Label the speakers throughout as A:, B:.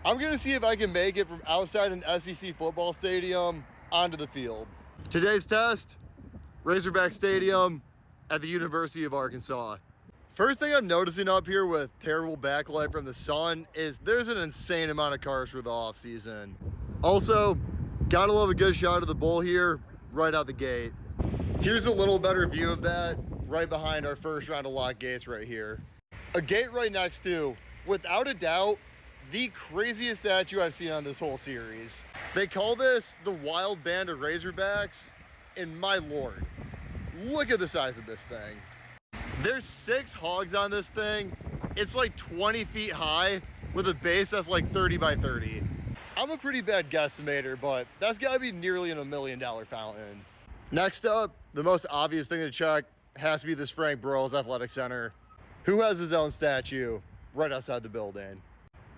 A: I'm going to see if I can make it from outside an SEC football stadium onto the field. Today's test, Razorback Stadium at the University of Arkansas. First thing I'm noticing up here with terrible backlight from the sun is there's an insane amount of cars for the off season. Also, gotta love a good shot of the bowl here right out the gate. Here's a little better view of that right behind our first round of lock gates right here. A gate right next to, without a doubt, the craziest statue I've seen on this whole series. They call this the Wild Band of Razorbacks, and my lord, look at the size of this thing. There's 6 hogs on this thing. It's like 20 feet high with a base that's like 30 by 30. I'm a pretty bad guesstimator, but that's gotta be nearly $1 million fountain. Next up, the most obvious thing to check has to be this Frank Broyles Athletic Center, who has his own statue right outside the building.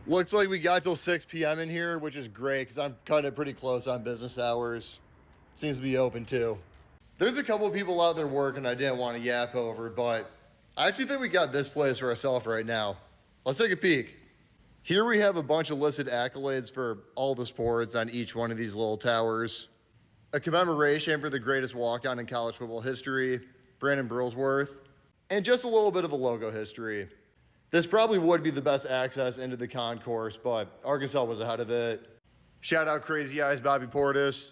A: Looks like we got till 6 p.m. in here, which is great because I'm cutting it pretty close on business hours. Seems to be open too. There's a couple of people out there working I didn't want to yap over, but I actually think we got this place for ourselves right now. Let's take a peek. Here we have a bunch of listed accolades for all the sports on each one of these little towers. A commemoration for the greatest walk-on in college football history, Brandon Burlsworth, and just a little bit of a logo history. This probably would be the best access into the concourse, but Arkansas was ahead of it. Shout out Crazy Eyes Bobby Portis.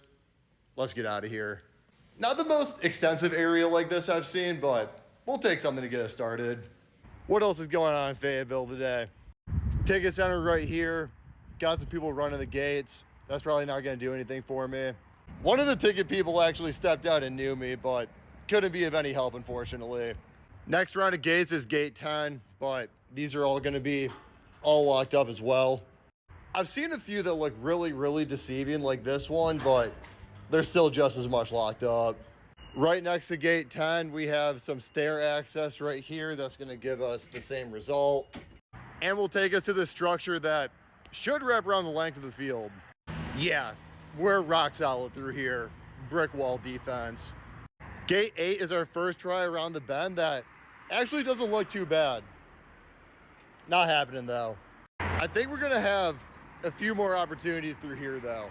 A: Let's get out of here. Not the most extensive area like this I've seen, but we'll take something to get us started. What else is going on in Fayetteville today? Ticket center right here. Got some people running the gates. That's probably not gonna do anything for me. One of the ticket people actually stepped out and knew me, but couldn't be of any help, unfortunately. Next round of gates is gate 10, but these are all gonna be all locked up as well. I've seen a few that look really, really deceiving like this one, but they're still just as much locked up. Right next to gate 10, we have some stair access right here. That's gonna give us the same result. And will take us to the structure that should wrap around the length of the field. Yeah, we're rock solid through here. Brick wall defense. Gate 8 is our first try around the bend that actually doesn't look too bad. Not happening though. I think we're gonna have a few more opportunities through here though.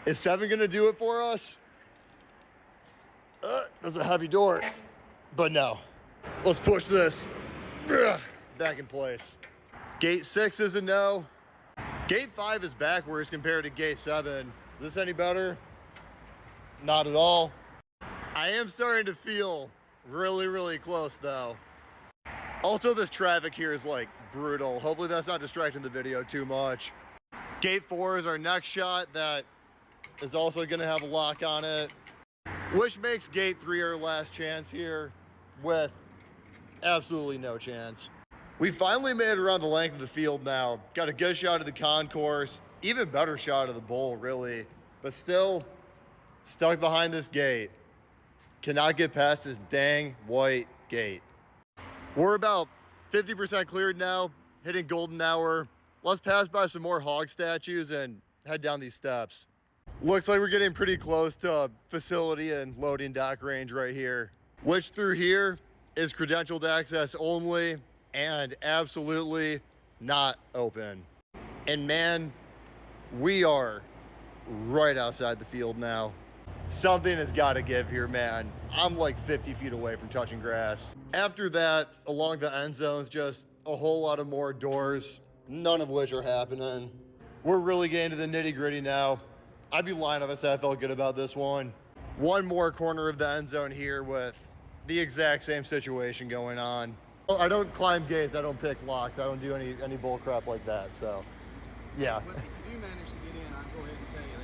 A: Is 7 gonna do it for us? That's a heavy door, but no. Let's push this back in place. Gate 6 is a no. Gate 5 is backwards compared to gate 7. Is this any better? Not at all. I am starting to feel really, really close though. Also, this traffic here is like brutal. Hopefully that's not distracting the video too much. Gate 4 is our next shot that is also gonna have a lock on it, which makes gate 3 our last chance here with absolutely no chance. We finally made it around the length of the field now. Got a good shot of the concourse, even better shot of the bowl really, but still stuck behind this gate. Cannot get past this dang white gate. We're about 50% cleared now, hitting golden hour. Let's pass by some more hog statues and head down these steps. Looks like we're getting pretty close to facility and loading dock range right here, which through here is credentialed access only and absolutely not open. And man, we are right outside the field now. Something has got to give here, man. I'm like 50 feet away from touching grass. After that, along the end zones, just a whole lot of more doors, none of which are happening. We're really getting to the nitty gritty now. I'd be lying if I said I felt good about this one. One more corner of the end zone here with the exact same situation going on. I don't climb gates, I don't pick locks, I don't do any bull crap like that, so yeah.
B: But if you manage to get in, I'll go ahead and tell you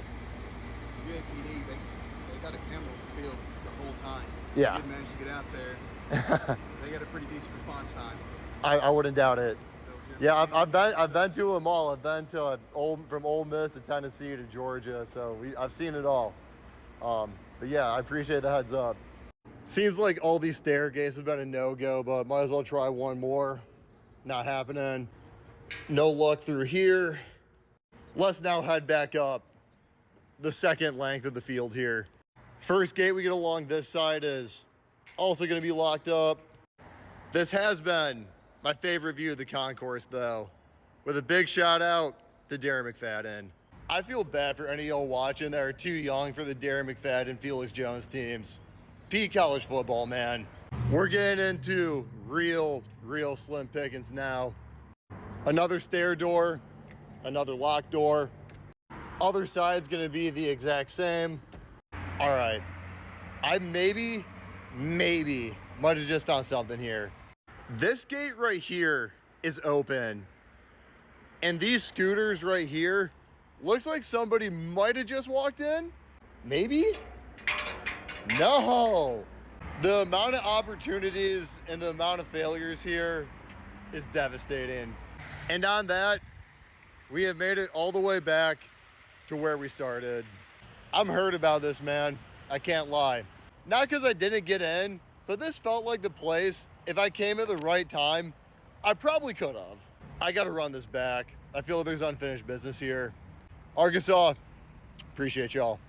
B: that UAPD, they got a camera on the field the whole time.
A: Yeah.
B: If you manage to get out there, they got a pretty decent response time.
A: I wouldn't doubt it.
B: So
A: Yeah, I've been to them all. I've been to from Ole Miss to Tennessee to Georgia, so I've seen it all. But yeah, I appreciate the heads up. Seems like all these stairgates have been a no-go, but might as well try one more. Not happening. No luck through here. Let's now head back up the second length of the field here. First gate we get along this side is also going to be locked up. This has been my favorite view of the concourse though, with a big shout out the Darren McFadden. I feel bad for any of y'all watching that are too young for the Darren McFadden, Felix Jones teams. Peak college football, man. We're getting into real slim pickings now. Another stair door, another locked door. Other side's gonna be the exact same. All right, I maybe might have just found something here. This gate right here is open. And these scooters right here, looks like somebody might have just walked in. Maybe? No. The amount of opportunities and the amount of failures here is devastating. And on that, we have made it all the way back to where we started. I'm hurt about this, man. I can't lie. Not because I didn't get in, but this felt like the place, if I came at the right time, I probably could have. I gotta run this back. I feel like there's unfinished business here. Arkansas, appreciate y'all.